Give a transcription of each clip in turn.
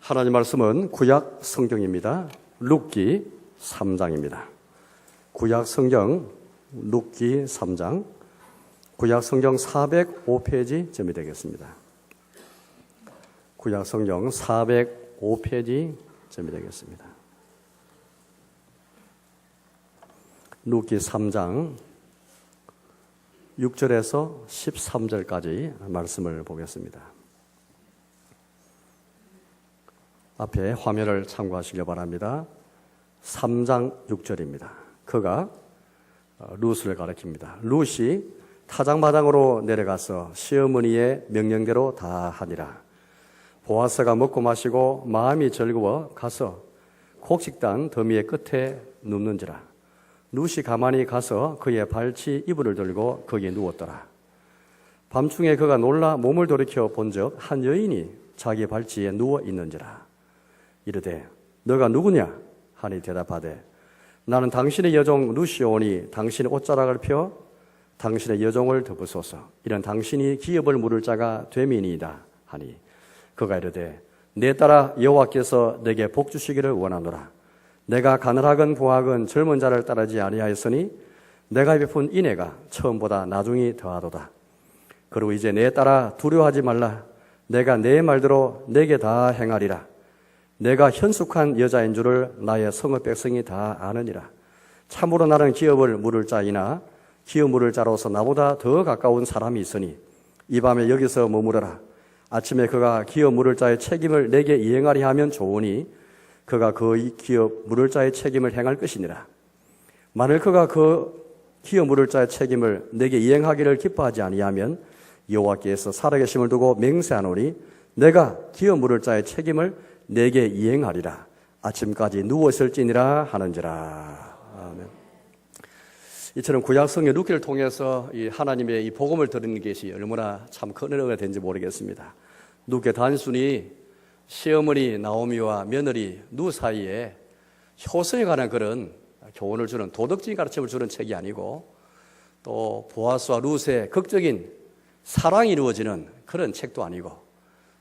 하나님 말씀은 구약 성경입니다. 룻기 3장입니다. 구약 성경 룻기 3장, 구약 성경 405페이지쯤이 되겠습니다. 구약 성경 405페이지쯤이 되겠습니다. 룻기 3장 6절에서 13절까지 말씀을 보겠습니다. 앞에 화면을 참고하시기 바랍니다. 3장 6절입니다. 그가 룻을 가리킵니다. 룻이 타작마당으로 내려가서 시어머니의 명령대로 다 하니라. 보아스가 먹고 마시고 마음이 즐거워 가서 곡식단 더미의 끝에 눕는지라. 룻이 가만히 가서 그의 발치 이불을 들고 거기에 누웠더라. 밤중에 그가 놀라 몸을 돌이켜 본즉 한 여인이 자기 발치에 누워 있는지라. 이르되 너가 누구냐 하니 대답하되 나는 당신의 여종 룻이오니 당신의 옷자락을 펴 당신의 여종을 덮으소서. 이는 당신이 기업을 물을 자가 됨이니이다 하니 그가 이르되 내 딸아 여호와께서 내게 복 주시기를 원하노라. 내가 가느라건 보아건 젊은 자를 따르지 아니하였으니 내가 베푼 인애가 처음보다 나중이 더하도다. 그리고 이제 내 딸아 두려워하지 말라. 내가 내 말대로 내게 다 행하리라. 내가 현숙한 여자인 줄을 나의 성읍 백성이 다 아느니라. 참으로 나는 기업을 물을 자이나 기업 물을 자로서 나보다 더 가까운 사람이 있으니 이 밤에 여기서 머무르라. 아침에 그가 기업 물을 자의 책임을 내게 이행하리 하면 좋으니 그가 그 기업 물을 자의 책임을 행할 것이니라. 만일 그가 그 기업 물을 자의 책임을 내게 이행하기를 기뻐하지 아니하면 여호와께서 살아계심을 두고 맹세하노니 내가 기업 물을 자의 책임을 내게 이행하리라. 아침까지 누웠을지니라 하는지라. 아멘. 이처럼 구약성의 룻기를 통해서 이 하나님의 이 복음을 들은 것이 얼마나 참 큰 은혜가 된지 모르겠습니다. 룻기 단순히 시어머니 나오미와 며느리 룻 사이에 효성에 관한 그런 교훈을 주는 도덕적인 가르침을 주는 책이 아니고 또 보아스와 룻의 극적인 사랑이 이루어지는 그런 책도 아니고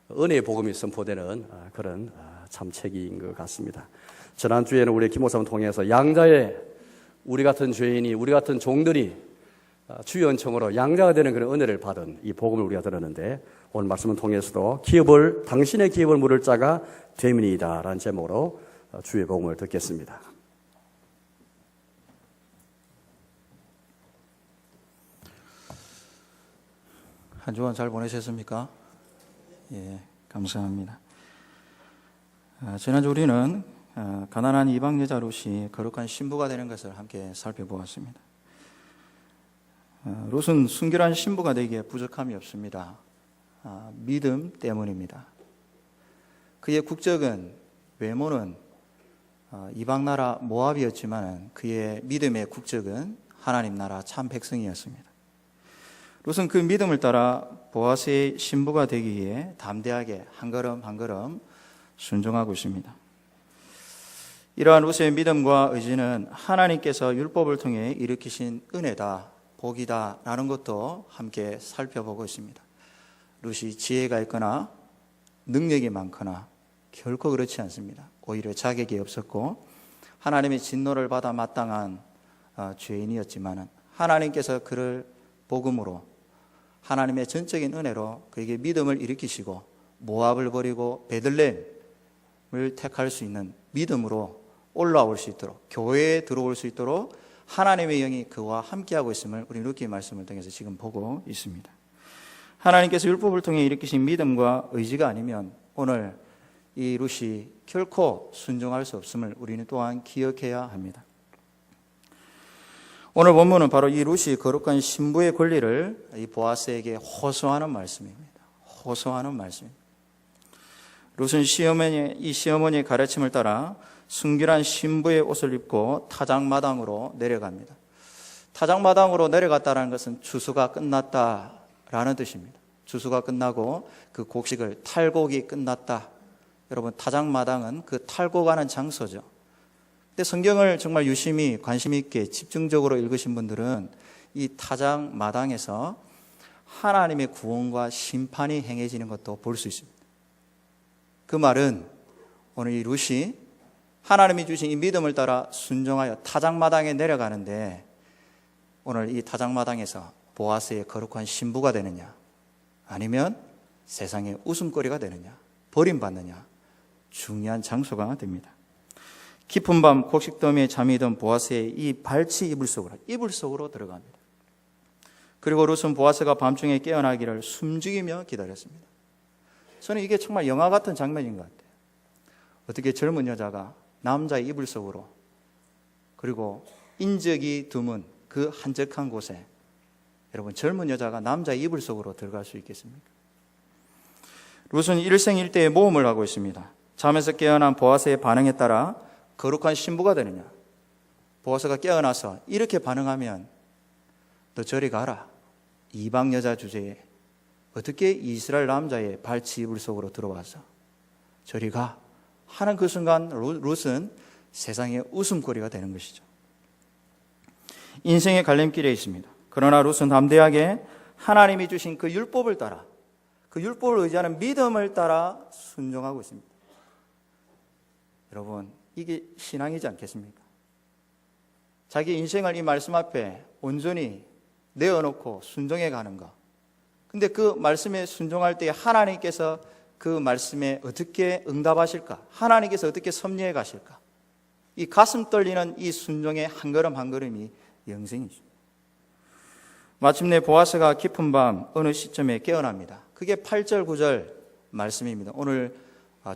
은혜의 복음이 선포되는 그런 참 책인 것 같습니다. 지난주에는 우리 김 목사님 통해서 양자의 우리 같은 죄인이 우리 같은 종들이 주의 은총으로 양자가 되는 그런 은혜를 받은 이 복음을 우리가 들었는데 오늘 말씀을 통해서도 당신의 기업을 물을 자가 됨이니이다 라는 제목으로 주의 복음을 듣겠습니다. 한 주간 잘 보내셨습니까? 예, 감사합니다. 지난주 우리는 가난한 이방 여자 룻이 거룩한 신부가 되는 것을 함께 살펴보았습니다. 룻은 순결한 신부가 되기에 부족함이 없습니다. 믿음 때문입니다. 그의 국적은 외모는 이방 나라 모압이었지만 그의 믿음의 국적은 하나님 나라 참 백성이었습니다. 룻은 그 믿음을 따라 보아스의 신부가 되기 위해 담대하게 한 걸음 한 걸음 순종하고 있습니다. 이러한 룻의 믿음과 의지는 하나님께서 율법을 통해 일으키신 은혜다, 복이다 라는 것도 함께 살펴보고 있습니다. 룻이 지혜가 있거나 능력이 많거나 결코 그렇지 않습니다. 오히려 자격이 없었고 하나님의 진노를 받아 마땅한 죄인이었지만 하나님께서 그를 복음으로 하나님의 전적인 은혜로 그에게 믿음을 일으키시고 모압을 버리고 베들레헴을 택할 수 있는 믿음으로 올라올 수 있도록 교회에 들어올 수 있도록 하나님의 영이 그와 함께하고 있음을 우리 룻기 말씀을 통해서 지금 보고 있습니다. 하나님께서 율법을 통해 일으키신 믿음과 의지가 아니면 오늘 이 룻이 결코 순종할 수 없음을 우리는 또한 기억해야 합니다. 오늘 본문은 바로 이 룻이 거룩한 신부의 권리를 이 보아스에게 호소하는 말씀입니다. 호소하는 말씀입니다. 룻은 이 시어머니의 가르침을 따라 순결한 신부의 옷을 입고 타작마당으로 내려갑니다. 타작마당으로 내려갔다는 것은 추수가 끝났다라는 뜻입니다. 추수가 끝나고 그 곡식을 탈곡이 끝났다. 여러분, 타작마당은 그 탈곡하는 장소죠. 근데 성경을 정말 유심히 관심 있게 집중적으로 읽으신 분들은 이 타작마당에서 하나님의 구원과 심판이 행해지는 것도 볼 수 있습니다. 그 말은 오늘 이 룻이 하나님이 주신 이 믿음을 따라 순종하여 타작마당에 내려가는데 오늘 이 타작마당에서 보아스의 거룩한 신부가 되느냐 아니면 세상의 웃음거리가 되느냐 버림받느냐 중요한 장소가 됩니다. 깊은 밤 곡식더미에 잠이 든 보아스의 이 발치 이불 속으로 들어갑니다. 그리고 룻은 보아스가 밤중에 깨어나기를 숨죽이며 기다렸습니다. 저는 이게 정말 영화 같은 장면인 것 같아요. 어떻게 젊은 여자가 남자의 이불 속으로 그리고 인적이 드문 그 한적한 곳에 여러분 젊은 여자가 남자의 이불 속으로 들어갈 수 있겠습니까? 룻은 일생일대의 모험을 하고 있습니다. 잠에서 깨어난 보아스의 반응에 따라 거룩한 신부가 되느냐 보아스가 깨어나서 이렇게 반응하면 너 저리 가라 이방 여자 주제에 어떻게 이스라엘 남자의 발치 이불 속으로 들어와서 저리 가 하는 그 순간 룻은 세상의 웃음거리가 되는 것이죠. 인생의 갈림길에 있습니다. 그러나 룻은 담대하게 하나님이 주신 그 율법을 따라 그 율법을 의지하는 믿음을 따라 순종하고 있습니다. 여러분 이게 신앙이지 않겠습니까? 자기 인생을 이 말씀 앞에 온전히 내어놓고 순종해 가는 것. 근데 그 말씀에 순종할 때 하나님께서 그 말씀에 어떻게 응답하실까? 하나님께서 어떻게 섭리해 가실까? 이 가슴 떨리는 이 순종의 한 걸음 한 걸음이 영생이죠. 마침내 보아스가 깊은 밤 어느 시점에 깨어납니다. 그게 8절 9절 말씀입니다. 오늘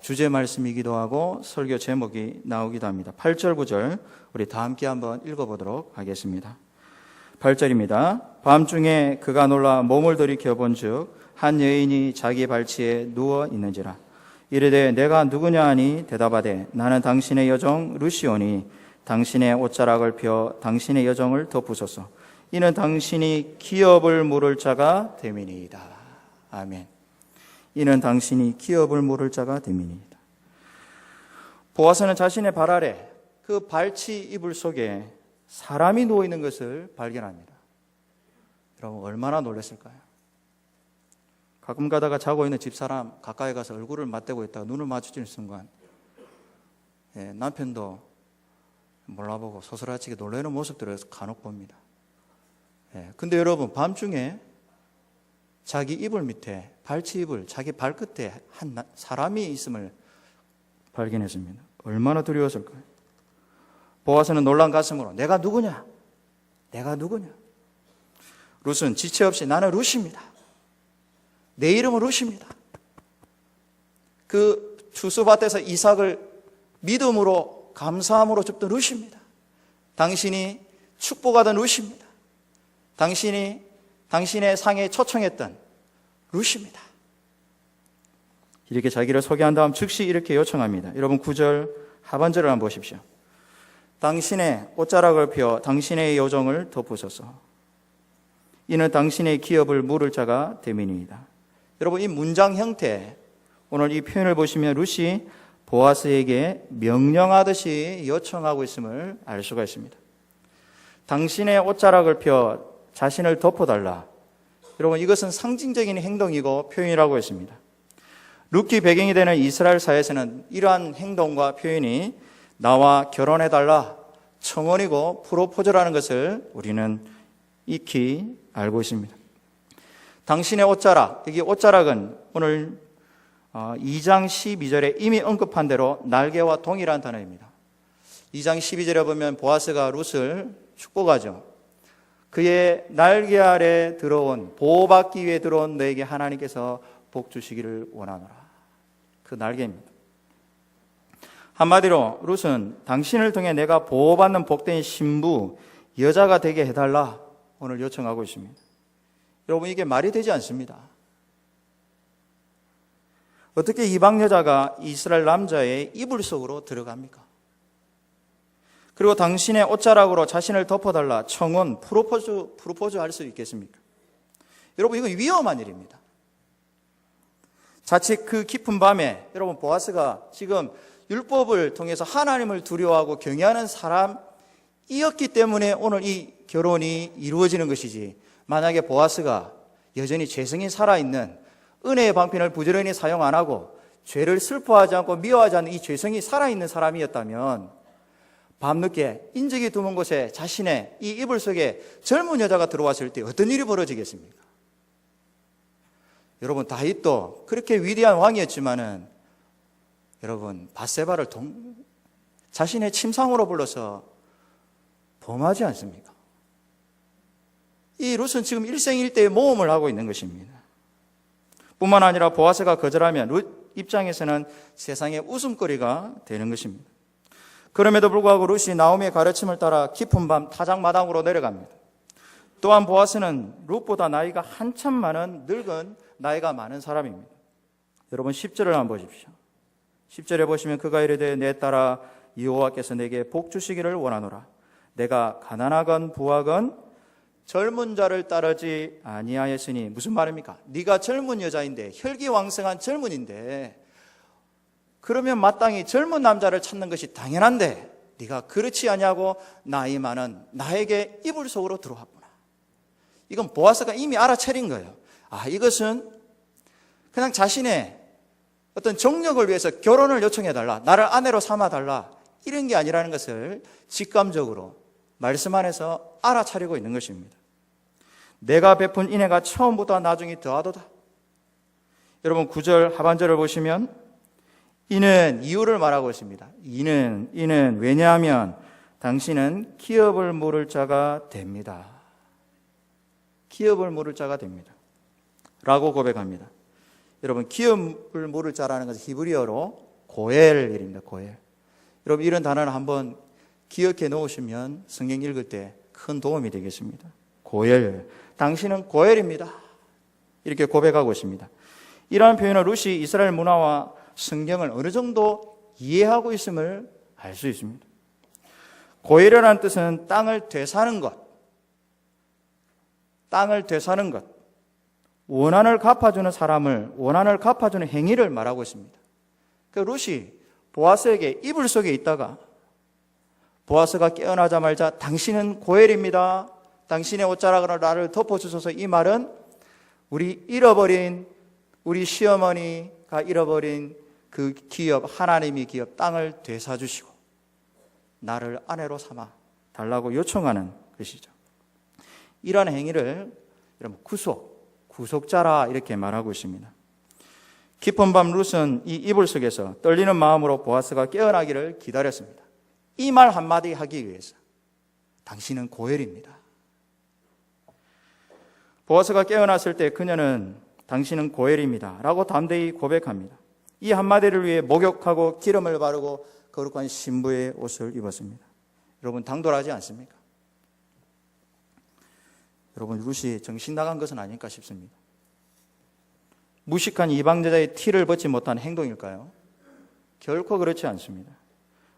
주제 말씀이기도 하고 설교 제목이 나오기도 합니다. 8절 9절 우리 다 함께 한번 읽어보도록 하겠습니다. 8절입니다. 밤중에 그가 놀라 몸을 돌이켜 본즉 한 여인이 자기 발치에 누워 있는지라. 이르되 내가 누구냐 하니 대답하되 나는 당신의 여종 룻이오니 당신의 옷자락을 펴 당신의 여종을 덮으소서. 이는 당신이 기업을 물을 자가 됨이니이다. 아멘. 이는 당신이 기업을 물을 자가 됨이니이다. 보아스는 자신의 발 아래 그 발치 이불 속에 사람이 누워 있는 것을 발견합니다. 여러분 얼마나 놀랐을까요? 가끔 가다가 자고 있는 집사람 가까이 가서 얼굴을 맞대고 있다가 눈을 마주치는 순간 남편도 몰라보고 소스라치게 놀라는 모습들을 간혹 봅니다. 근데 여러분 밤중에 자기 이불 밑에 발치 이불 자기 발끝에 한 사람이 있음을 발견했습니다. 얼마나 두려웠을까요? 보아스는 놀란 가슴으로 내가 누구냐? 내가 누구냐? 룻은 지체 없이 나는 룻입니다. 내 이름은 룻입니다. 그 추수밭에서 이삭을 믿음으로 감사함으로 줍던 룻입니다. 당신이 축복하던 룻입니다. 당신이 당신의 상에 초청했던 룻입니다. 이렇게 자기를 소개한 다음 즉시 이렇게 요청합니다. 여러분 9절 하반절을 한번 보십시오. 당신의 옷자락을 펴 당신의 여종을 덮으소서. 이는 당신의 기업을 물을 자가 됨이니이다. 여러분 이 문장 형태 오늘 이 표현을 보시면 룻이 보아스에게 명령하듯이 요청하고 있음을 알 수가 있습니다. 당신의 옷자락을 펴 자신을 덮어달라. 여러분 이것은 상징적인 행동이고 표현이라고 했습니다. 룻기 배경이 되는 이스라엘 사회에서는 이러한 행동과 표현이 나와 결혼해달라 청혼이고 프로포즈라는 것을 우리는 익히 알고 있습니다. 당신의 옷자락, 여기 옷자락은 오늘 2장 12절에 이미 언급한 대로 날개와 동일한 단어입니다. 2장 12절에 보면 보아스가 룻을 축복하죠. 그의 날개 아래 들어온 보호받기 위해 들어온 너에게 하나님께서 복 주시기를 원하노라. 그 날개입니다. 한마디로 룻은 당신을 통해 내가 보호받는 복된 신부 여자가 되게 해달라 오늘 요청하고 있습니다. 여러분 이게 말이 되지 않습니다. 어떻게 이방 여자가 이스라엘 남자의 이불 속으로 들어갑니까? 그리고 당신의 옷자락으로 자신을 덮어달라 청혼 프로포즈 할 수 있겠습니까? 여러분 이건 위험한 일입니다. 자칫 그 깊은 밤에 여러분 보아스가 지금 율법을 통해서 하나님을 두려워하고 경외하는 사람이었기 때문에 오늘 이 결혼이 이루어지는 것이지, 만약에 보아스가 여전히 죄성이 살아있는 은혜의 방편을 부지런히 사용 안 하고 죄를 슬퍼하지 않고 미워하지 않는 이 죄성이 살아있는 사람이었다면 밤늦게 인적이 드문 곳에 자신의 이 이불 속에 젊은 여자가 들어왔을 때 어떤 일이 벌어지겠습니까? 여러분, 다윗도 그렇게 위대한 왕이었지만은 여러분, 밧세바를 자신의 침상으로 불러서 범하지 않습니까? 이 룻은 지금 일생일대의 모험을 하고 있는 것입니다. 뿐만 아니라 보아스가 거절하면 룻 입장에서는 세상의 웃음거리가 되는 것입니다. 그럼에도 불구하고 룻이 나오미의 가르침을 따라 깊은 밤 타작마당으로 내려갑니다. 또한 보아스는 룻보다 나이가 한참 많은 늙은 나이가 많은 사람입니다. 여러분 10절을 한번 보십시오. 10절에 보시면 그가 이르되 내 딸아 여호와께서 내게 복 주시기를 원하노라. 내가 가난하건 부하건 젊은 자를 따르지 아니하였으니 무슨 말입니까? 네가 젊은 여자인데 혈기왕성한 젊은인데 그러면 마땅히 젊은 남자를 찾는 것이 당연한데 네가 그렇지 아니하고 나이 많은 나에게 이불 속으로 들어왔구나. 이건 보아스가 이미 알아차린 거예요. 아, 이것은 그냥 자신의 어떤 정력을 위해서 결혼을 요청해달라, 나를 아내로 삼아달라, 이런 게 아니라는 것을 직감적으로 말씀 안에서 알아차리고 있는 것입니다. 내가 베푼 인애가 처음보다 나중에 더하도다. 여러분 9절 하반절을 보시면 이는 이유를 말하고 있습니다. 이는 왜냐하면 당신은 기업을 물을 자가 됩니다. 기업을 물을 자가 됩니다. 라고 고백합니다. 여러분 기업을 물을 자라는 것은 히브리어로 고엘입니다. 고엘. 여러분 이런 단어를 한번 기억해 놓으시면 성경 읽을 때 큰 도움이 되겠습니다. 고엘. 당신은 고엘입니다. 이렇게 고백하고 있습니다. 이러한 표현은 룻이 이스라엘 문화와 성경을 어느 정도 이해하고 있음을 알 수 있습니다. 고엘이라는 뜻은 땅을 되사는 것, 땅을 되사는 것, 원한을 갚아주는 사람을, 원한을 갚아주는 행위를 말하고 있습니다. 그 룻이 보아스에게 이불 속에 있다가 보아스가 깨어나자마자 당신은 고엘입니다. 당신의 옷자락으로 나를 덮어주소서. 이 말은 우리 시어머니가 잃어버린 그 기업, 하나님의 기업, 땅을 되사주시고 나를 아내로 삼아 달라고 요청하는 것이죠. 이러한 행위를 여러분 구속자라 이렇게 말하고 있습니다. 깊은 밤 룻은 이 이불 속에서 떨리는 마음으로 보아스가 깨어나기를 기다렸습니다. 이 말 한마디 하기 위해서 당신은 고엘입니다. 보아스가 깨어났을 때 그녀는 당신은 고엘입니다 라고 담대히 고백합니다. 이 한마디를 위해 목욕하고 기름을 바르고 거룩한 신부의 옷을 입었습니다. 여러분 당돌하지 않습니까? 여러분 룻이 정신 나간 것은 아닐까 싶습니다. 무식한 이방여자의 티를 벗지 못한 행동일까요? 결코 그렇지 않습니다.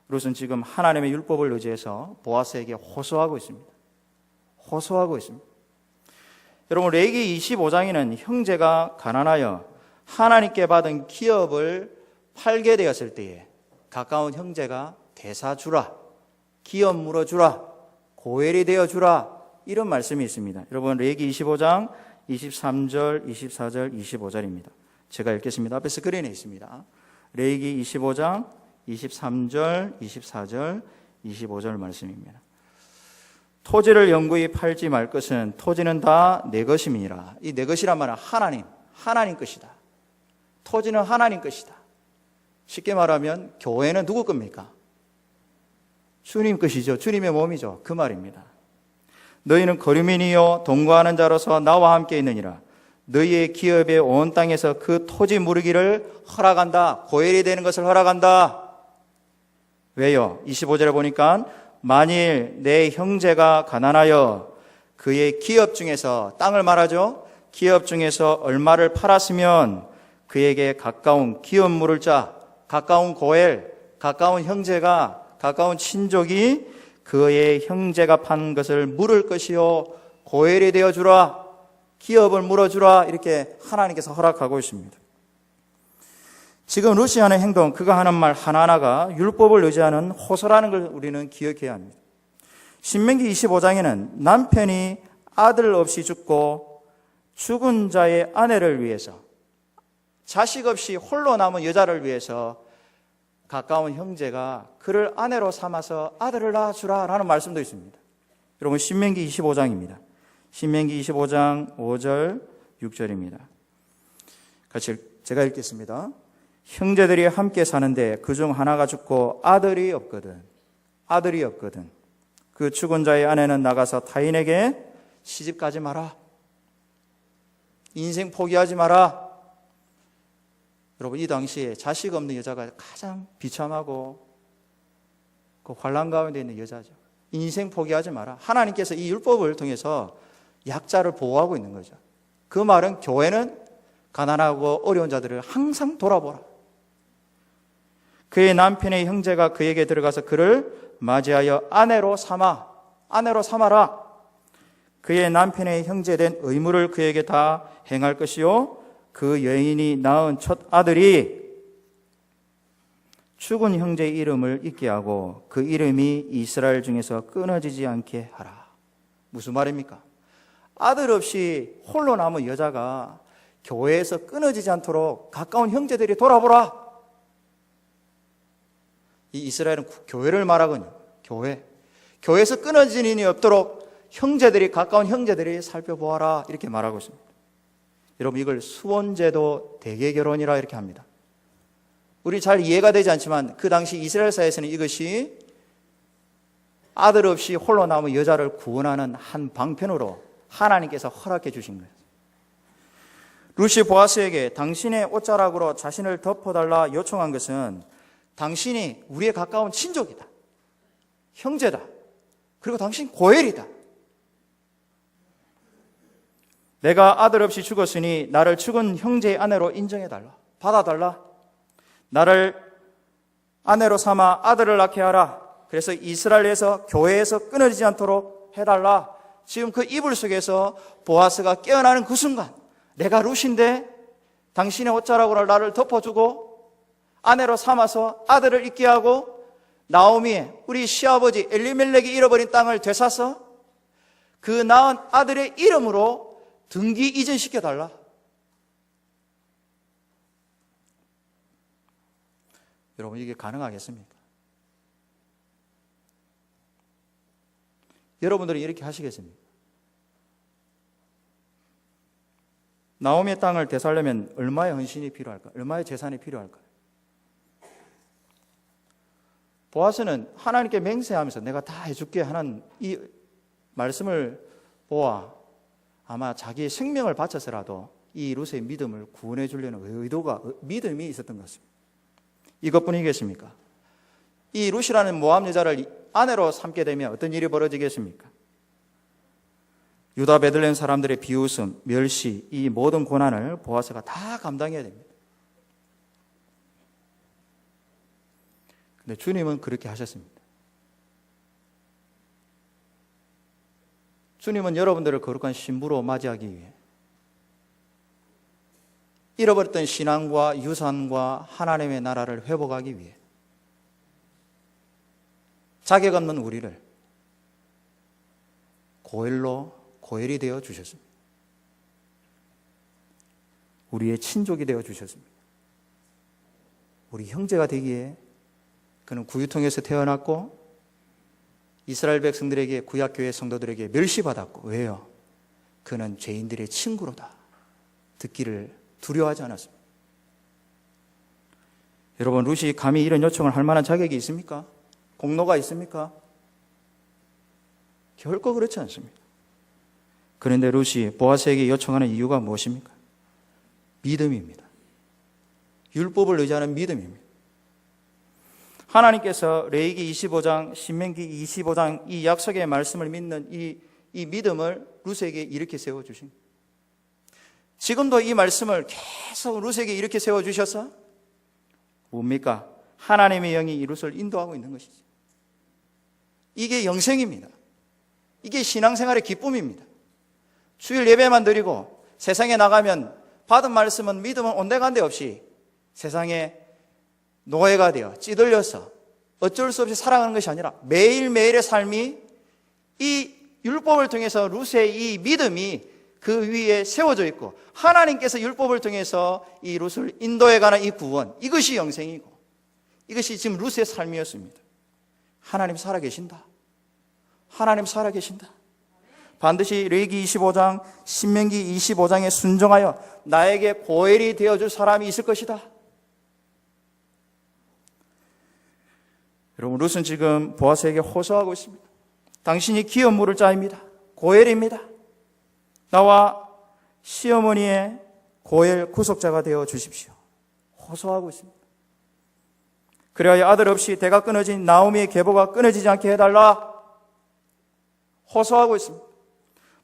룻은 지금 하나님의 율법을 의지해서 보아스에게 호소하고 있습니다. 호소하고 있습니다. 여러분 레위기 25장에는 형제가 가난하여 하나님께 받은 기업을 팔게 되었을 때에 가까운 형제가 대사주라, 기업 물어주라, 고엘이 되어주라, 이런 말씀이 있습니다. 여러분 레위기 25장 23절, 24절, 25절입니다. 제가 읽겠습니다. 앞에서 그려내 있습니다. 레위기 25장 23절, 24절, 25절 말씀입니다. 토지를 영구히 팔지 말 것은 토지는 다 내 것임이니라. 이 내 것이란 말은 하나님 것이다. 토지는 하나님 것이다. 쉽게 말하면 교회는 누구 겁니까? 주님 것이죠. 주님의 몸이죠. 그 말입니다. 너희는 거류민이요 동거하는 자로서 나와 함께 있느니라. 너희의 기업의 온 땅에서 그 토지 무르기를 허락한다. 고엘이 되는 것을 허락한다. 왜요? 25절에 보니까 만일 내 형제가 가난하여 그의 기업 중에서 땅을 말하죠. 기업 중에서 얼마를 팔았으면 그에게 가까운 기업 물을 자, 가까운 고엘, 가까운 형제가, 가까운 친족이 그의 형제가 판 것을 물을 것이요 고엘이 되어주라, 기업을 물어주라, 이렇게 하나님께서 허락하고 있습니다. 지금 룻이 하는 행동, 그가 하는 말 하나하나가 율법을 의지하는 호소라는 걸 우리는 기억해야 합니다. 신명기 25장에는 남편이 아들 없이 죽고 죽은 자의 아내를 위해서 자식 없이 홀로 남은 여자를 위해서 가까운 형제가 그를 아내로 삼아서 아들을 낳아주라 라는 말씀도 있습니다. 여러분, 신명기 25장입니다. 신명기 25장 5절 6절입니다. 같이 제가 읽겠습니다. 형제들이 함께 사는데 그중 하나가 죽고 아들이 없거든 그 죽은 자의 아내는 나가서 타인에게 시집 가지 마라. 인생 포기하지 마라. 여러분, 이 당시에 자식 없는 여자가 가장 비참하고 그 환난 가운데 있는 여자죠. 인생 포기하지 마라. 하나님께서 이 율법을 통해서 약자를 보호하고 있는 거죠. 그 말은 교회는 가난하고 어려운 자들을 항상 돌아보라. 그의 남편의 형제가 그에게 들어가서 그를 맞이하여 아내로 삼아라. 그의 남편의 형제된 의무를 그에게 다 행할 것이요, 그 여인이 낳은 첫 아들이 죽은 형제의 이름을 잊게 하고 그 이름이 이스라엘 중에서 끊어지지 않게 하라. 무슨 말입니까? 아들 없이 홀로 남은 여자가 교회에서 끊어지지 않도록 가까운 형제들이 돌아보라. 이 이스라엘은 교회를 말하거든요. 교회에서 끊어지는 일이 없도록 가까운 형제들이 살펴보아라, 이렇게 말하고 있습니다. 여러분, 이걸 수원제도 대개결혼이라 이렇게 합니다. 우리 잘 이해가 되지 않지만 그 당시 이스라엘 사회에서는 이것이 아들 없이 홀로 남은 여자를 구원하는 한 방편으로 하나님께서 허락해 주신 거예요. 룻이 보아스에게 당신의 옷자락으로 자신을 덮어달라 요청한 것은 당신이 우리의 가까운 친족이다, 형제다, 그리고 당신 고엘이다. 내가 아들 없이 죽었으니 나를 죽은 형제의 아내로 인정해달라, 받아달라. 나를 아내로 삼아 아들을 낳게 하라. 그래서 이스라엘에서 교회에서 끊어지지 않도록 해달라. 지금 그 이불 속에서 보아스가 깨어나는 그 순간, 내가 룻인데 당신의 옷자락으로 나를 덮어주고 아내로 삼아서 아들을 있게 하고 나오미, 우리 시아버지 엘리멜렉이 잃어버린 땅을 되사서 그 낳은 아들의 이름으로 등기 이전시켜달라. 여러분, 이게 가능하겠습니까? 여러분들은 이렇게 하시겠습니까? 나오미의 땅을 되살려면 얼마의 헌신이 필요할까? 얼마의 재산이 필요할까? 보아스는 하나님께 맹세하면서 내가 다 해줄게 하는 이 말씀을 보아 아마 자기의 생명을 바쳐서라도 이 룻의 믿음을 구원해 주려는 믿음이 있었던 것 같습니다. 이것뿐이겠습니까? 이 룻이라는 모압 여자를 아내로 삼게 되면 어떤 일이 벌어지겠습니까? 유다 베들레헴 사람들의 비웃음, 멸시, 이 모든 고난을 보아스가 다 감당해야 됩니다. 근데 주님은 그렇게 하셨습니다. 주님은 여러분들을 거룩한 신부로 맞이하기 위해 잃어버렸던 신앙과 유산과 하나님의 나라를 회복하기 위해 자격 없는 우리를 고엘이 되어 주셨습니다. 우리의 친족이 되어 주셨습니다. 우리 형제가 되기에 그는 구유통에서 태어났고 이스라엘 백성들에게, 구약교회 성도들에게 멸시받았고, 왜요? 그는 죄인들의 친구로다 듣기를 두려워하지 않았습니다. 여러분, 룻이 감히 이런 요청을 할 만한 자격이 있습니까? 공로가 있습니까? 결코 그렇지 않습니다. 그런데 룻이 보아스에게 요청하는 이유가 무엇입니까? 믿음입니다. 율법을 의지하는 믿음입니다. 하나님께서 레위기 25장, 신명기 25장 이 약속의 말씀을 믿는 이 믿음을 룻에게 이렇게 세워주신 거예요. 지금도 이 말씀을 계속 룻에게 이렇게 세워주셔서 뭡니까? 하나님의 영이 이 룻을 인도하고 있는 것이죠. 이게 영생입니다. 이게 신앙생활의 기쁨입니다. 주일 예배만 드리고 세상에 나가면 받은 말씀은, 믿음은 온데간데 없이 세상에 노예가 되어 찌들려서 어쩔 수 없이 살아가는 것이 아니라 매일매일의 삶이 이 율법을 통해서 룻의 이 믿음이 그 위에 세워져 있고 하나님께서 율법을 통해서 이 룻을 인도해가는 이 구원, 이것이 영생이고 이것이 지금 룻의 삶이었습니다. 하나님 살아계신다. 하나님 살아계신다. 반드시 레위기 25장, 신명기 25장에 순종하여 나에게 고엘이 되어줄 사람이 있을 것이다. 여러분, 룻은 지금 보아스에게 호소하고 있습니다. 당신이 기업 물을 자입니다. 고엘입니다. 나와 시어머니의 고엘 구속자가 되어 주십시오. 호소하고 있습니다. 그래야 아들 없이 대가 끊어진 나오미의 계보가 끊어지지 않게 해달라. 호소하고 있습니다.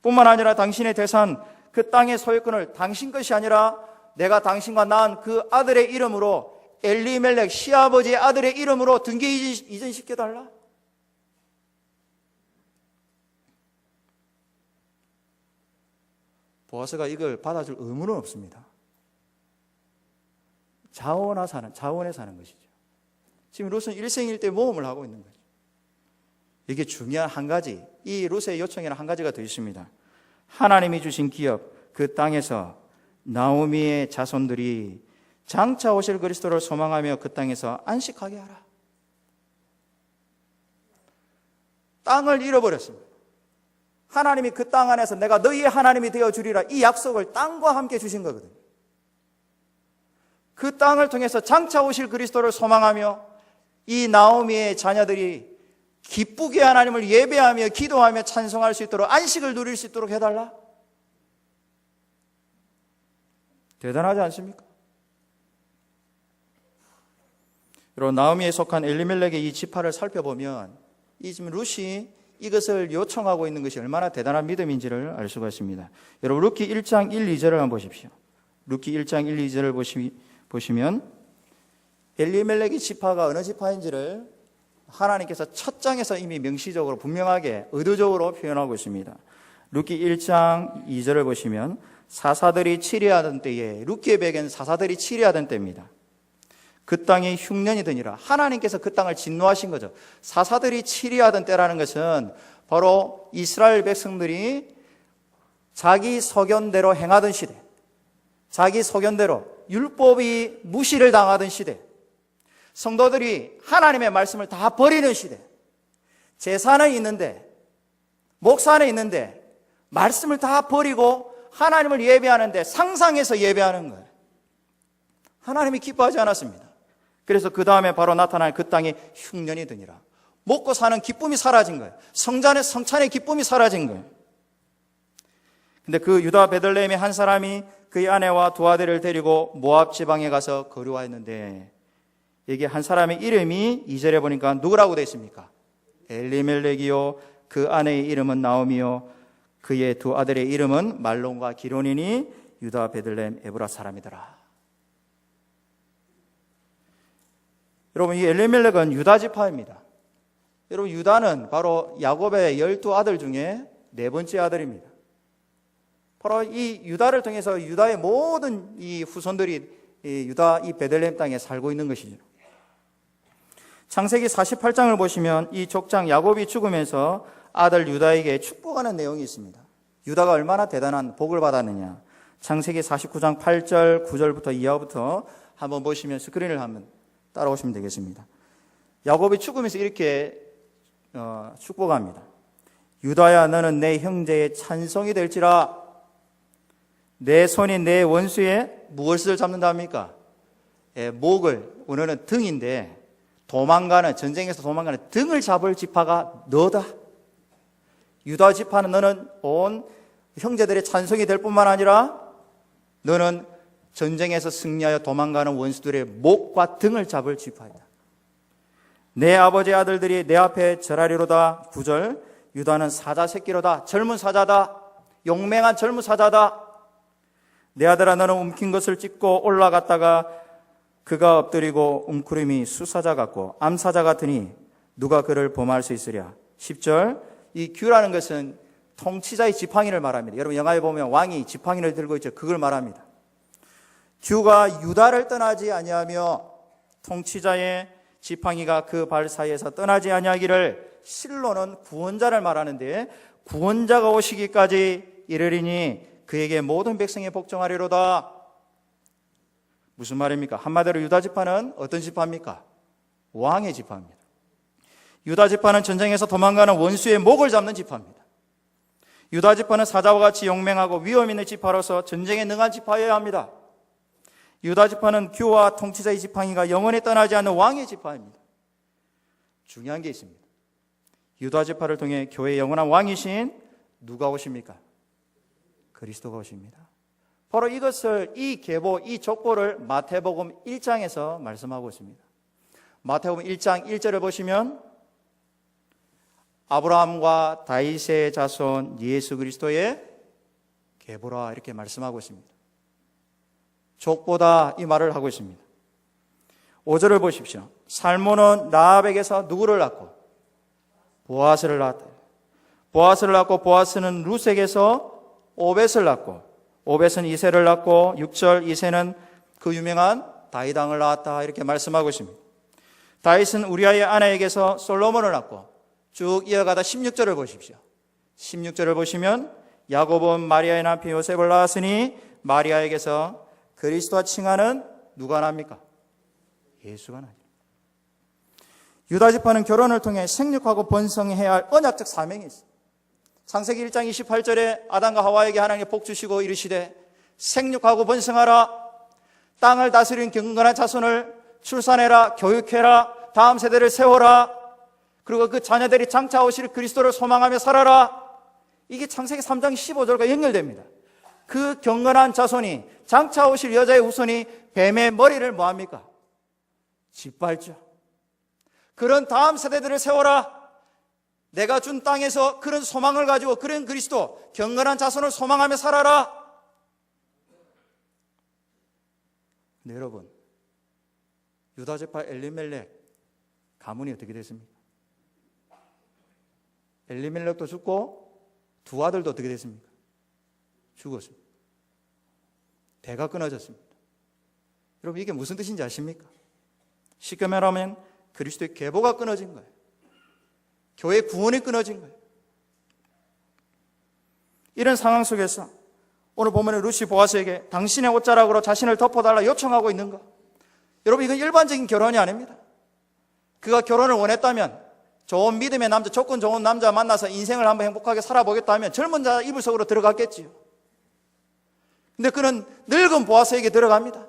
뿐만 아니라 당신의 재산, 그 땅의 소유권을 당신 것이 아니라 내가 당신과 낳은 그 아들의 이름으로 엘리멜렉 시아버지의 아들의 이름으로 등기 이전시켜달라. 보아스가 이걸 받아줄 의무는 없습니다. 자원에 사는 것이죠. 지금 룻은 일생일대 모험을 하고 있는 거죠. 이게 중요한 한 가지, 이 룻의 요청에는 한 가지가 더 있습니다. 하나님이 주신 기업, 그 땅에서 나오미의 자손들이 장차 오실 그리스도를 소망하며 그 땅에서 안식하게 하라. 땅을 잃어버렸습니다. 하나님이 그 땅 안에서 내가 너희의 하나님이 되어주리라, 이 약속을 땅과 함께 주신 거거든요. 그 땅을 통해서 장차 오실 그리스도를 소망하며 이 나오미의 자녀들이 기쁘게 하나님을 예배하며 기도하며 찬송할 수 있도록, 안식을 누릴 수 있도록 해달라. 대단하지 않습니까? 여러분, 나오미에 속한 엘리멜렉의 이 지파를 살펴보면 이 지금 룻이 이것을 요청하고 있는 것이 얼마나 대단한 믿음인지를 알 수가 있습니다. 여러분, 룻기 1장 1, 2절을 한번 보십시오. 룻기 1장 1, 2절을 보시면 엘리멜렉의 지파가 어느 지파인지를 하나님께서 첫 장에서 이미 명시적으로 분명하게 의도적으로 표현하고 있습니다. 룻기 1장 2절을 보시면 사사들이 치리하던 때에, 룻기의 배경은 사사들이 치리하던 때입니다. 그 땅이 흉년이 드니라. 하나님께서 그 땅을 진노하신 거죠. 사사들이 치리하던 때라는 것은 바로 이스라엘 백성들이 자기 소견대로 행하던 시대, 자기 소견대로 율법이 무시를 당하던 시대, 성도들이 하나님의 말씀을 다 버리는 시대, 제사는 있는데, 목사는 있는데 말씀을 다 버리고 하나님을 예배하는데 상상해서 예배하는 거예요. 하나님이 기뻐하지 않았습니다. 그래서 그 다음에 바로 나타난 그 땅에 흉년이 드니라. 먹고 사는 기쁨이 사라진 거예요. 성찬의 기쁨이 사라진 거예요. 근데 그 유다 베들레헴의 한 사람이 그의 아내와 두 아들을 데리고 모압 지방에 가서 거류하였는데, 이게 한 사람의 이름이 2절에 보니까 누구라고 되어 있습니까? 엘리멜렉이요, 그 아내의 이름은 나오미요, 그의 두 아들의 이름은 말론과 기론이니 유다 베들레헴 에브라 사람이더라. 여러분, 이 엘리멜렉은 유다 지파입니다. 여러분, 유다는 바로 야곱의 12아들 중에 네 번째 아들입니다. 바로 이 유다를 통해서 유다의 모든 이 후손들이 유다 이 베들레헴 땅에 살고 있는 것이죠. 창세기 48장을 보시면 이 족장 야곱이 죽으면서 아들 유다에게 축복하는 내용이 있습니다. 유다가 얼마나 대단한 복을 받았느냐. 창세기 49장 8절 9절부터 이하부터 한번 보시면 스크린을 한번 따라오시면 되겠습니다. 야곱이 죽으면서 이렇게 축복합니다. 유다야, 너는 내 형제의 찬송이 될지라. 내 손이 내 원수의 무엇을 잡는답니까? 목을, 오늘은 등인데 전쟁에서 도망가는 등을 잡을 지파가 너다. 유다 지파는 너는 온 형제들의 찬송이 될 뿐만 아니라 너는 전쟁에서 승리하여 도망가는 원수들의 목과 등을 잡을 지파이다. 내 아버지의 아들들이 내 앞에 절하리로다. 9절, 유다는 사자 새끼로다. 젊은 사자다. 용맹한 젊은 사자다. 내 아들아, 너는 움킨 것을 찢고 올라갔다가 그가 엎드리고 웅크림이 수사자 같고 암사자 같으니 누가 그를 범할 수 있으랴. 10절, 이 규라는 것은 통치자의 지팡이를 말합니다. 여러분, 영화에 보면 왕이 지팡이를 들고 있죠. 그걸 말합니다. 규가 유다를 떠나지 아니하며 통치자의 지팡이가 그 발 사이에서 떠나지 아니하기를, 실로는 구원자를 말하는데 구원자가 오시기까지 이르리니 그에게 모든 백성이 복종하리로다. 무슨 말입니까? 한마디로 유다 지파는 어떤 지파입니까? 왕의 지파입니다. 유다 지파는 전쟁에서 도망가는 원수의 목을 잡는 지파입니다. 유다 지파는 사자와 같이 용맹하고 위험 있는 지파로서 전쟁에 능한 지파여야 합니다. 유다 지파는 규와 통치자의 지팡이가 영원히 떠나지 않는 왕의 지파입니다. 중요한 게 있습니다. 유다 지파를 통해 교회의 영원한 왕이신 누가 오십니까? 그리스도가 오십니다. 바로 이것을, 이 계보, 이 족보를 마태복음 1장에서 말씀하고 있습니다. 마태복음 1장 1절을 보시면 아브라함과 다윗의 자손 예수 그리스도의 계보라 이렇게 말씀하고 있습니다. 족보다 이 말을 하고 있습니다. 5절을 보십시오. 살몬은 라합에게서 누구를 낳고? 보아스를 낳았다. 보아스를 낳고 보아스는 룻에게서 오벳을 낳고 오벳은 이새를 낳고 6절 이새는 그 유명한 다윗 왕을 낳았다 이렇게 말씀하고 있습니다. 다윗은 우리아의 아내에게서 솔로몬을 낳고 쭉 이어가다 16절을 보십시오. 16절을 보시면 야곱은 마리아의 남편 요셉을 낳았으니 마리아에게서 그리스도와 칭하는 누가 납니까? 예수가 나죠. 유다 지파는 결혼을 통해 생육하고 번성해야 할 언약적 사명이 있습니다. 창세기 1장 28절에 아담과 하와에게 하나님이 복 주시고 이르시되 생육하고 번성하라, 땅을 다스리는 경건한 자손을 출산해라, 교육해라, 다음 세대를 세워라, 그리고 그 자녀들이 장차 오실 그리스도를 소망하며 살아라. 이게 창세기 3장 15절과 연결됩니다. 그 경건한 자손이, 장차 오실 여자의 후손이 뱀의 머리를 뭐합니까? 짓밟죠. 그런 다음 세대들을 세워라. 내가 준 땅에서 그런 소망을 가지고 그런 그리스도, 경건한 자손을 소망하며 살아라. 근데 여러분, 유다지파 엘리멜렉 가문이 어떻게 됐습니까? 엘리멜렉도 죽고 두 아들도 어떻게 됐습니까? 죽었습니다. 대가 끊어졌습니다. 여러분, 이게 무슨 뜻인지 아십니까? 쉽게 말하면 그리스도의 계보가 끊어진 거예요. 교회의 구원이 끊어진 거예요. 이런 상황 속에서 오늘 본문의 룻이 보아스에게 당신의 옷자락으로 자신을 덮어달라 요청하고 있는 거. 여러분, 이건 일반적인 결혼이 아닙니다. 그가 결혼을 원했다면, 좋은 믿음의 남자, 조건 좋은 남자 만나서 인생을 한번 행복하게 살아보겠다 하면 젊은 자 이불 속으로 들어갔겠지요. 근데 그는 늙은 보아스에게 들어갑니다.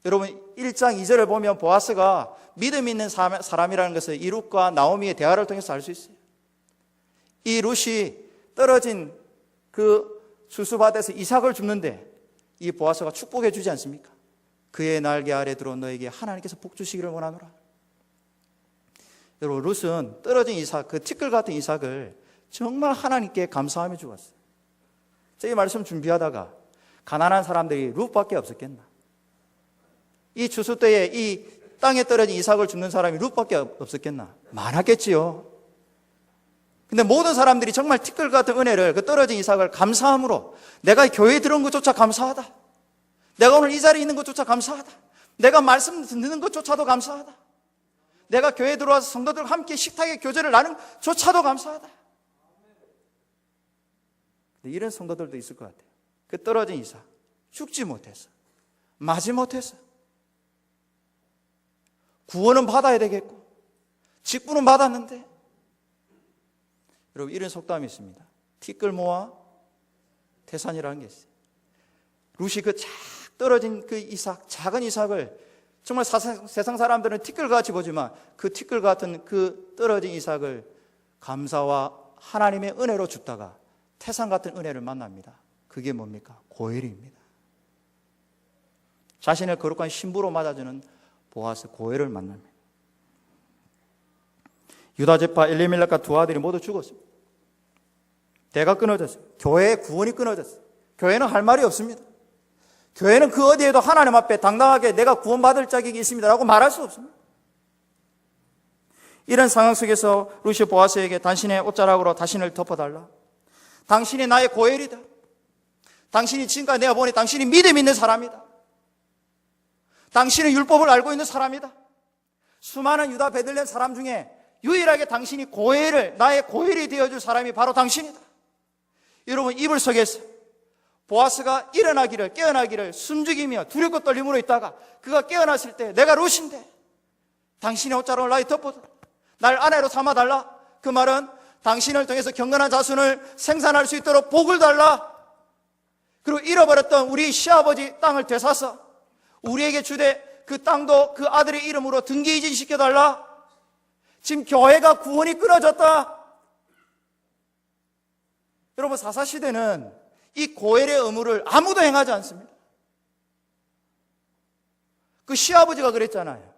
여러분, 1장 2절을 보면 보아스가 믿음 있는 사람이라는 것을 이 룻과 나오미의 대화를 통해서 알 수 있어요. 이 룻이 떨어진 그 수수밭에서 이삭을 줍는데 이 보아스가 축복해 주지 않습니까? 그의 날개 아래 들어온 너에게 하나님께서 복 주시기를 원하노라. 여러분, 룻은 떨어진 이삭, 그 티끌 같은 이삭을 정말 하나님께 감사하며 주었어요. 제가 이 말씀 준비하다가 가난한 사람들이 룻밖에 없었겠나? 이 추수 때에 이 땅에 떨어진 이삭을 줍는 사람이 룻밖에 없었겠나? 많았겠지요. 근데 모든 사람들이 정말 티끌 같은 은혜를, 그 떨어진 이삭을 감사함으로, 내가 교회에 들어온 것조차 감사하다, 내가 오늘 이 자리에 있는 것조차 감사하다, 내가 말씀 듣는 것조차도 감사하다, 내가 교회에 들어와서 성도들과 함께 식탁에 교제를 나누는 조차도 감사하다. 근데 이런 성도들도 있을 것 같아요. 그 떨어진 이삭, 죽지 못했어, 마지 못했어. 구원은 받아야 되겠고 직분은 받았는데, 여러분, 이런 속담이 있습니다. 티끌 모아 태산이라는 게 있어요. 룻이 그 착 떨어진 그 이삭, 작은 이삭을 정말 세상 사람들은 티끌같이 보지만 그 티끌 같은 그 떨어진 이삭을 감사와 하나님의 은혜로 줍다가 태산 같은 은혜를 만납니다. 그게 뭡니까? 고엘입니다. 자신을 거룩한 신부로 맞아주는 보아스, 고엘을 만납니다. 유다지파 엘리멜렉과 두 아들이 모두 죽었습니다. 대가 끊어졌어요. 교회의 구원이 끊어졌어요. 교회는 할 말이 없습니다. 교회는 그 어디에도 하나님 앞에 당당하게 내가 구원받을 자격이 있습니다라고 말할 수 없습니다. 이런 상황 속에서 룻이 보아스에게 당신의 옷자락으로 자신을 덮어달라. 당신이 나의 고엘이다. 당신이 지금까지 내가 보니 당신이 믿음 있는 사람이다. 당신은 율법을 알고 있는 사람이다. 수많은 유다 베들레헴 사람 중에 유일하게 당신이 고엘을, 나의 고엘이 되어줄 사람이 바로 당신이다. 여러분, 이불 속에서 보아스가 깨어나기를 숨죽이며 두렵고 떨림으로 있다가 그가 깨어났을 때 내가 룻인데 당신의 옷자락을 나에 덮어달라. 날 아내로 삼아달라. 그 말은 당신을 통해서 경건한 자손을 생산할 수 있도록 복을 달라. 그리고 잃어버렸던 우리 시아버지 땅을 되사서 우리에게 주되 그 땅도 그 아들의 이름으로 등기 이전시켜달라. 지금 교회가 구원이 끊어졌다. 여러분, 사사시대는 이 고엘의 의무를 아무도 행하지 않습니다. 그 시아버지가 그랬잖아요.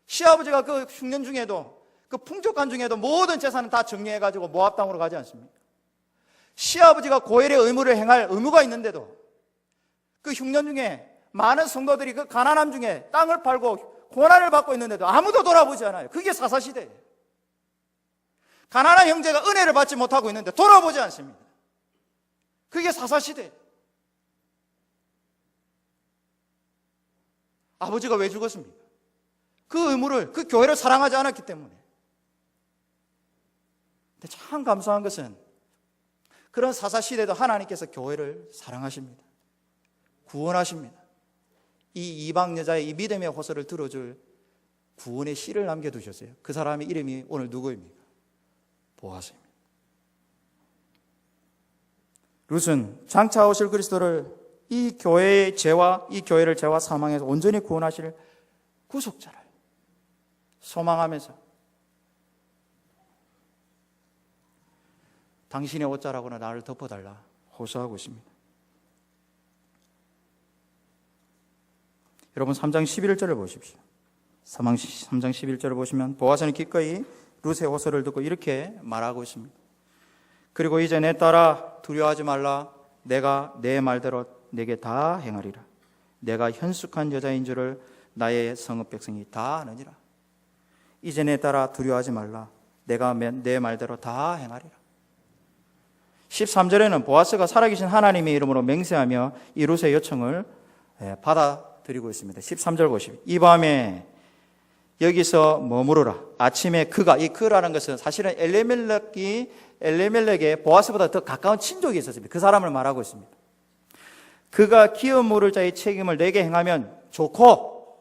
시아버지가 그 흉년 중에도 그 풍족한 중에도 모든 재산을 다 정리해가지고 모압 땅으로 가지 않습니까? 시아버지가 고엘의 의무를 행할 의무가 있는데도 그 흉년 중에 많은 성도들이 그 가난함 중에 땅을 팔고 고난을 받고 있는데도 아무도 돌아보지 않아요. 그게 사사시대예요. 가난한 형제가 은혜를 받지 못하고 있는데 돌아보지 않습니다. 그게 사사시대예요. 아버지가 왜 죽었습니까? 그 의무를, 그 교회를 사랑하지 않았기 때문에. 근데 참 감사한 것은 그런 사사시대도 하나님께서 교회를 사랑하십니다. 구원하십니다. 이 이방 여자의 이 믿음의 호소를 들어줄 구원의 씨를 남겨두셨어요. 그 사람의 이름이 오늘 누구입니까? 보아스입니다. 룻은 장차 오실 그리스도를 이 교회의 죄와 이 교회를 죄와 사망에서 온전히 구원하실 구속자를 소망하면서 당신의 옷자락으로 나를 덮어달라 호소하고 있습니다. 여러분 3장 11절을 보십시오. 3장 11절을 보시면 보아스는 기꺼이 룻의 호소를 듣고 이렇게 말하고 있습니다. 그리고 이제 내 딸아 두려워하지 말라. 내가 내 말대로 내게 다 행하리라. 내가 현숙한 여자인 줄을 나의 성읍 백성이 다 아느니라. 이제 내 딸아 두려워하지 말라. 내가 내 말대로 다 행하리라. 13절에는 보아스가 살아계신 하나님의 이름으로 맹세하며 이 룻의 요청을 받아들이고 있습니다. 13절 보십시오. 이 밤에 여기서 머무르라. 아침에 이 그라는 것은 사실은 엘레멜렉에 보아스보다 더 가까운 친족이 있었습니다. 그 사람을 말하고 있습니다. 그가 기업 물을 자의 책임을 내게 행하면 좋고,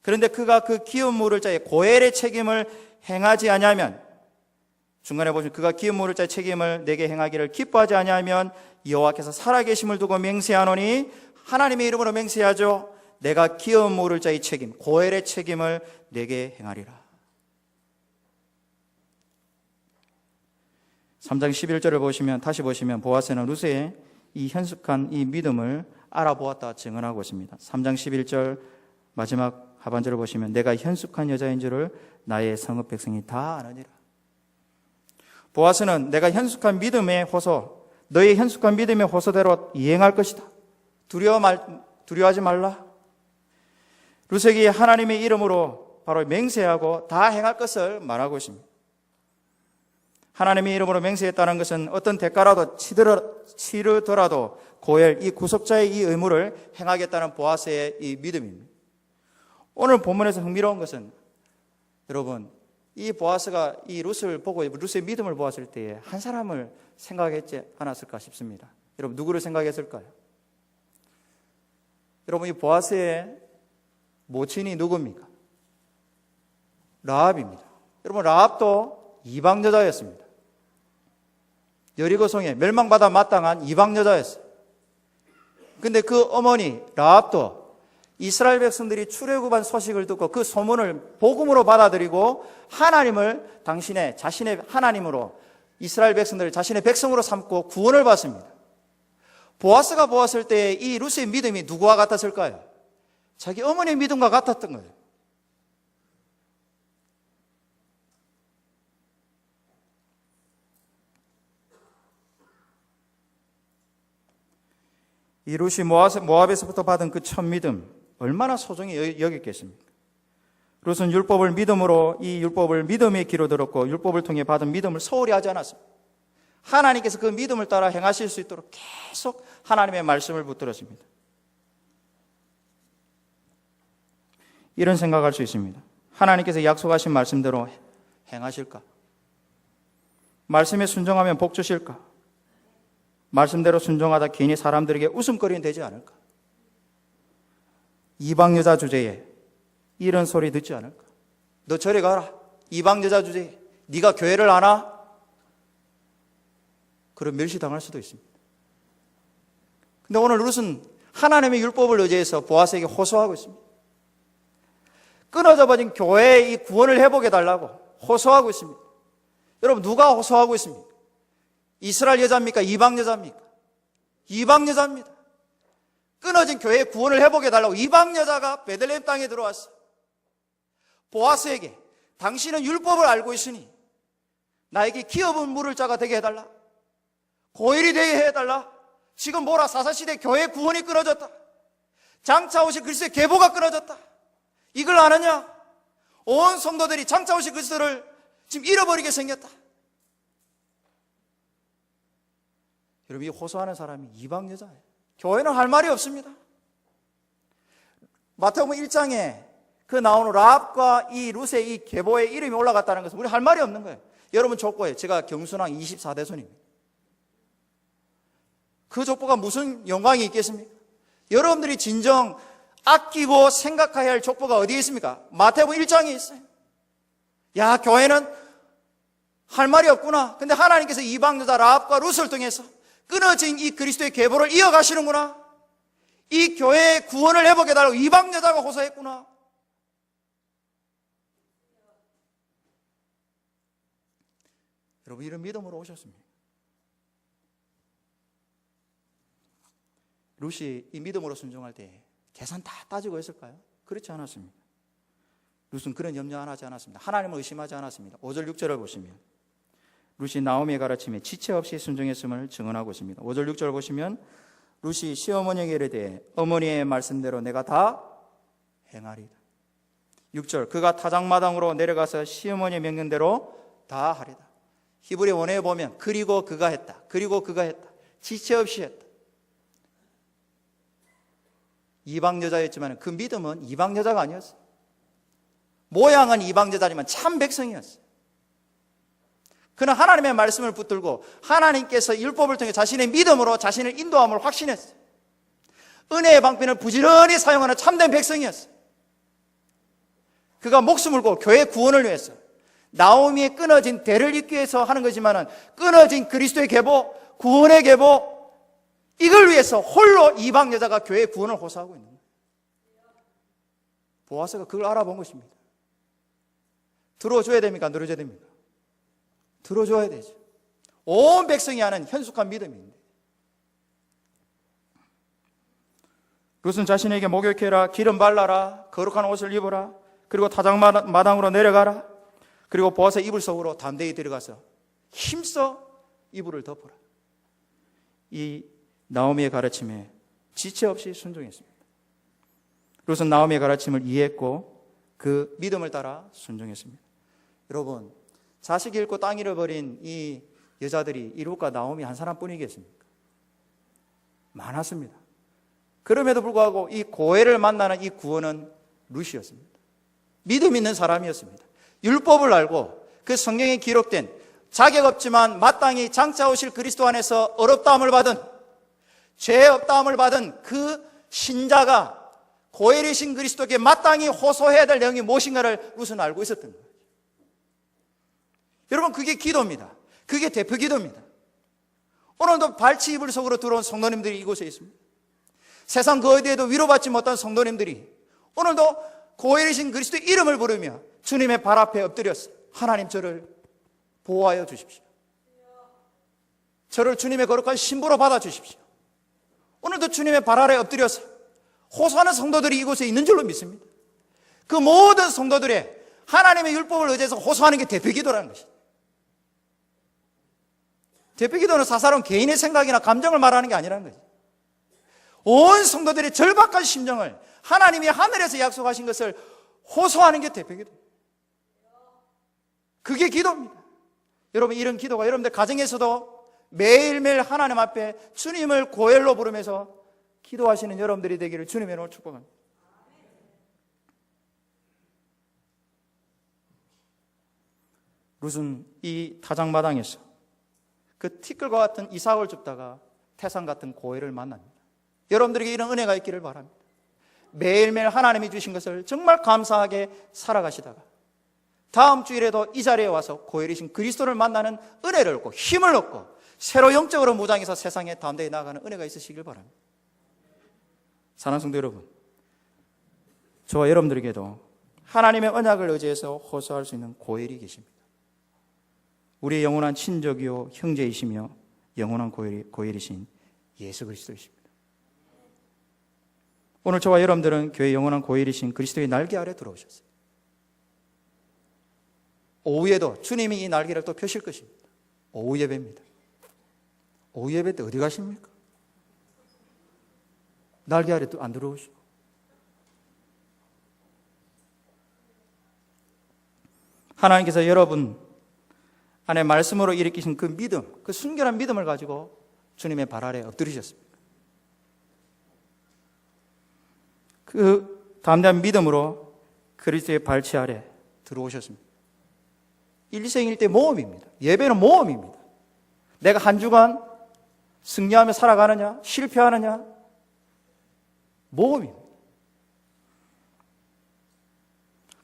그런데 그가 그 기업 물을 자의 고엘의 책임을 행하지 아니하면, 중간에 보시면 그가 기업 물을 자의 책임을 내게 행하기를 기뻐하지 아니하면 여호와께서 살아계심을 두고 맹세하노니, 하나님의 이름으로 맹세하죠. 내가 기업 물을 자의 책임, 고엘의 책임을 내게 행하리라. 3장 11절을 보시면, 다시 보시면 보아스는 룻의 이 현숙한 이 믿음을 알아보았다 증언하고 있습니다. 3장 11절 마지막 하반절을 보시면 내가 현숙한 여자인 줄을 나의 성읍 백성이 다 아느니라. 보아스는 내가 현숙한 믿음의 호소, 너의 현숙한 믿음의 호소대로 이행할 것이다. 두려워하지 말라. 룻에게 하나님의 이름으로 바로 맹세하고 다 행할 것을 말하고 있습니다. 하나님의 이름으로 맹세했다는 것은 어떤 대가라도 치르더라도 고엘, 이 구속자의 이 의무를 행하겠다는 보아스의 이 믿음입니다. 오늘 본문에서 흥미로운 것은 여러분, 이 보아스가 이 룻을 보고 룻의 믿음을 보았을 때에 한 사람을 생각했지 않았을까 싶습니다. 여러분, 누구를 생각했을까요? 여러분, 이 보아스의 모친이 누굽니까? 라합입니다. 여러분, 라합도 이방 여자였습니다. 여리고성에 멸망받아 마땅한 이방 여자였어요. 근데 그 어머니 라합도 이스라엘 백성들이 출애굽한 소식을 듣고 그 소문을 복음으로 받아들이고 하나님을 자신의 하나님으로 이스라엘 백성들을 자신의 백성으로 삼고 구원을 받습니다. 보아스가 보았을 때 이 룻의 믿음이 누구와 같았을까요? 자기 어머니의 믿음과 같았던 거예요. 이 룻이 모압에서부터 받은 그 첫 믿음 얼마나 소중히 여겼겠습니까? 룻은 율법을 믿음으로 이 율법을 믿음의 귀로 들었고 율법을 통해 받은 믿음을 소홀히 하지 않았습니다. 하나님께서 그 믿음을 따라 행하실 수 있도록 계속 하나님의 말씀을 붙들었습니다. 이런 생각할 수 있습니다. 하나님께서 약속하신 말씀대로 행하실까? 말씀에 순종하면 복 주실까? 말씀대로 순종하다 괜히 사람들에게 웃음거리는 되지 않을까? 이방 여자 주제에 이런 소리 듣지 않을까? 너 저리 가라. 이방 여자 주제에 네가 교회를 안 와? 그럼 멸시당할 수도 있습니다. 근데 오늘 룻은 하나님의 율법을 의지해서 보아스에게 호소하고 있습니다. 끊어져 버린 교회의 이 구원을 회복해 달라고 호소하고 있습니다. 여러분, 누가 호소하고 있습니까? 이스라엘 여자입니까? 이방 여자입니까? 이방 여자입니다. 끊어진 교회의 구원을 회복해 달라고 이방 여자가 베들레헴 땅에 들어왔어요. 보아스에게 당신은 율법을 알고 있으니 나에게 기업은 물을 자가 되게 해달라. 고일이 되게 해달라. 지금 뭐라 사사시대 교회의 구원이 끊어졌다. 장차 오실 그리스도의 계보가 끊어졌다. 이걸 아느냐? 온 성도들이 장차 오실 그리스도를 지금 잃어버리게 생겼다. 여러분, 이 호소하는 사람이 이방 여자예요. 교회는 할 말이 없습니다. 마태복음 1장에 그 나오는 라합과 이 룻의 이 계보의 이름이 올라갔다는 것은 우리 할 말이 없는 거예요. 여러분 족보에 제가 경순왕 24대손입니다. 그 족보가 무슨 영광이 있겠습니까? 여러분들이 진정 아끼고 생각해야 할 족보가 어디에 있습니까? 마태복음 1장에 있어요. 야, 교회는 할 말이 없구나. 근데 하나님께서 이방 여자 라합과 룻을 통해서 끊어진 이 그리스도의 계보를 이어가시는구나. 이 교회의 구원을 회복해달라고 이방 여자가 호소했구나. 여러분, 이런 믿음으로 오셨습니다. 룻이 이 믿음으로 순종할 때 계산 다 따지고 했을까요? 그렇지 않았습니다. 룻은 그런 염려 안 하지 않았습니다. 하나님을 의심하지 않았습니다. 5절 6절을 보시면 룻이 나오미의 가르침에 지체 없이 순종했음을 증언하고 있습니다. 5절 6절 보시면 룻이 시어머니에게 이르되 어머니의 말씀대로 내가 다 행하리다. 6절 그가 타작마당으로 내려가서 시어머니의 명령대로 다 하리다. 히브리 원어에 보면 그리고 그가 했다. 그리고 그가 했다. 지체 없이 했다. 이방 여자였지만 그 믿음은 이방 여자가 아니었어요. 모양은 이방 여자지만 참 백성이었어요. 그는 하나님의 말씀을 붙들고 하나님께서 율법을 통해 자신의 믿음으로 자신을 인도함을 확신했어요. 은혜의 방편을 부지런히 사용하는 참된 백성이었어요. 그가 목숨을 걸고 교회 구원을 위해서 나오미의 끊어진 대를 잇기 위해서 하는 거지만 끊어진 그리스도의 계보, 구원의 계보, 이걸 위해서 홀로 이방 여자가 교회의 구원을 호소하고 있는 거예요. 보아스가 그걸 알아본 것입니다. 들어줘야 됩니까? 안 들어줘야 됩니까? 들어줘야 되죠. 온 백성이 하는 현숙한 믿음인데 룻은 자신에게 목욕해라, 기름 발라라, 거룩한 옷을 입어라, 그리고 타작마당으로 내려가라, 그리고 보아스 이불 속으로 담대히 들어가서 힘써 이불을 덮어라. 이 나오미의 가르침에 지체 없이 순종했습니다. 룻은 나오미의 가르침을 이해했고 그 믿음을 따라 순종했습니다. 여러분, 자식 잃고 땅 잃어버린 이 여자들이 이 룻과 나오미 한 사람뿐이겠습니까? 많았습니다. 그럼에도 불구하고 이 고해를 만나는 이 구원은 룻이었습니다. 믿음 있는 사람이었습니다. 율법을 알고 그 성경에 기록된 자격 없지만 마땅히 장차 오실 그리스도 안에서 어렵다함을 받은, 죄 없다함을 받은 그 신자가 고엘이신 그리스도께 마땅히 호소해야 될 내용이 무엇인가를 룻은 알고 있었던 거예요. 여러분, 그게 기도입니다. 그게 대표 기도입니다. 오늘도 발치 이불 속으로 들어온 성도님들이 이곳에 있습니다. 세상 그 어디에도 위로받지 못한 성도님들이 오늘도 고엘이신 그리스도의 이름을 부르며 주님의 발 앞에 엎드렸어요. 하나님, 저를 보호하여 주십시오. 저를 주님의 거룩한 신부로 받아주십시오. 오늘도 주님의 발 아래 엎드려서 호소하는 성도들이 이곳에 있는 줄로 믿습니다. 그 모든 성도들의 하나님의 율법을 의지해서 호소하는 게 대표기도라는 것입니다. 대표기도는 사사로운 개인의 생각이나 감정을 말하는 게 아니라는 거죠. 온 성도들의 절박한 심정을 하나님이 하늘에서 약속하신 것을 호소하는 게 대표기도. 그게 기도입니다. 여러분, 이런 기도가 여러분들 가정에서도 매일매일 하나님 앞에 주님을 고엘로 부르면서 기도하시는 여러분들이 되기를 주님의 이름으로 축복합니다. 룻은 이 타작마당에서 그 티끌과 같은 이삭을 줍다가 태산 같은 고해를 만납니다. 여러분들에게 이런 은혜가 있기를 바랍니다. 매일매일 하나님이 주신 것을 정말 감사하게 살아가시다가 다음 주일에도 이 자리에 와서 고혈이신 그리스도를 만나는 은혜를 얻고 힘을 얻고 새로 영적으로 무장해서 세상에 담대히 나아가는 은혜가 있으시길 바랍니다. 사랑하는 성도 여러분, 저와 여러분들에게도 하나님의 언약을 의지해서 호소할 수 있는 고혈이 계십니다. 우리의 영원한 친족이요 형제이시며 영원한 고혈이신 예수 그리스도이십니다. 오늘 저와 여러분들은 교회의 영원한 고혈이신 그리스도의 날개 아래 들어오셨어요. 오후에도 주님이 이 날개를 또 펴실 것입니다. 오후 예배입니다. 오후 예배 때 어디 가십니까? 날개 아래 또 안 들어오시고. 하나님께서 여러분 안에 말씀으로 일으키신 그 믿음, 그 순결한 믿음을 가지고 주님의 발 아래 엎드리셨습니다. 그 담대한 믿음으로 그리스도의 발치 아래 들어오셨습니다. 일생일대 모험입니다. 예배는 모험입니다. 내가 한 주간 승리하며 살아가느냐, 실패하느냐, 모험입니다.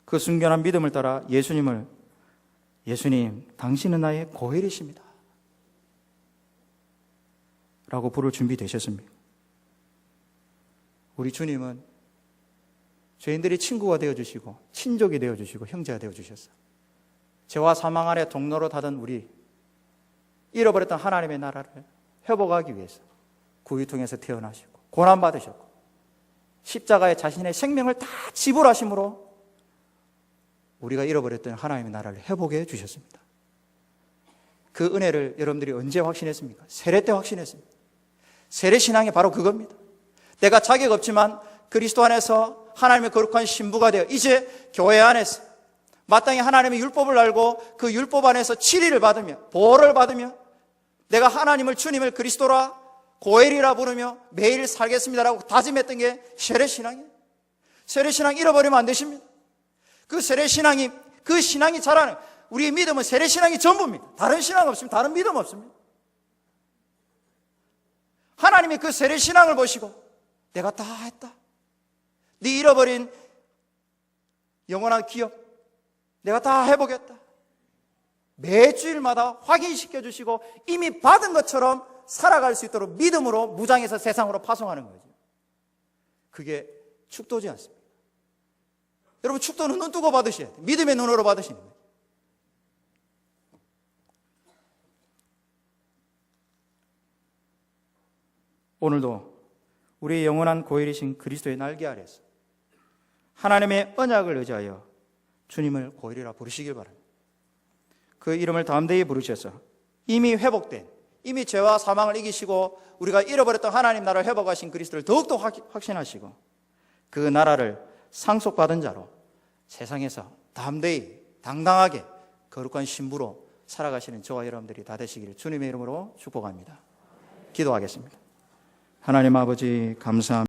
그 순결한 믿음을 따라 예수님, 당신은 나의 고혈이십니다 라고 부를 준비되셨습니다. 우리 주님은 죄인들이 친구가 되어주시고 친족이 되어주시고 형제가 되어주셨어요. 죄와 사망 아래 동로로 닫은 우리 잃어버렸던 하나님의 나라를 회복하기 위해서 구유통에서 태어나시고 고난받으셨고 십자가에 자신의 생명을 다 지불하심으로 우리가 잃어버렸던 하나님의 나라를 회복해 주셨습니다. 그 은혜를 여러분들이 언제 확신했습니까? 세례 때 확신했습니다. 세례신앙이 바로 그겁니다. 내가 자격 없지만 그리스도 안에서 하나님의 거룩한 신부가 되어 이제 교회 안에서 마땅히 하나님의 율법을 알고 그 율법 안에서 치리를 받으며 보호를 받으며 내가 하나님을 주님을 그리스도라 고엘이라 부르며 매일 살겠습니다라고 다짐했던 게 세례신앙이에요. 세례신앙 잃어버리면 안 되십니다. 그 세례신앙이 그 신앙이 자라는 우리의 믿음은 세례신앙이 전부입니다. 다른 신앙 없습니다. 다른 믿음 없습니다. 하나님이 그 세례신앙을 보시고 내가 다 했다. 네 잃어버린 영원한 기업 내가 다 해보겠다. 매주일마다 확인시켜 주시고 이미 받은 것처럼 살아갈 수 있도록 믿음으로 무장해서 세상으로 파송하는 거죠. 그게 축도지 않습니다. 여러분 축도는 눈 뜨고 받으셔야 돼요. 믿음의 눈으로 받으시는 거예요. 오늘도 우리의 영원한 고혈이신 그리스도의 날개 아래서 하나님의 언약을 의지하여 주님을 고혈이라 부르시길 바랍니다. 그 이름을 담대히 부르셔서 이미 회복된 이미 죄와 사망을 이기시고 우리가 잃어버렸던 하나님 나라를 회복하신 그리스도를 더욱더 확신하시고 그 나라를 상속받은 자로 세상에서 담대히 당당하게 거룩한 신부로 살아가시는 저와 여러분들이 다 되시기를 주님의 이름으로 축복합니다. 기도하겠습니다. 하나님 아버지 감사합니다.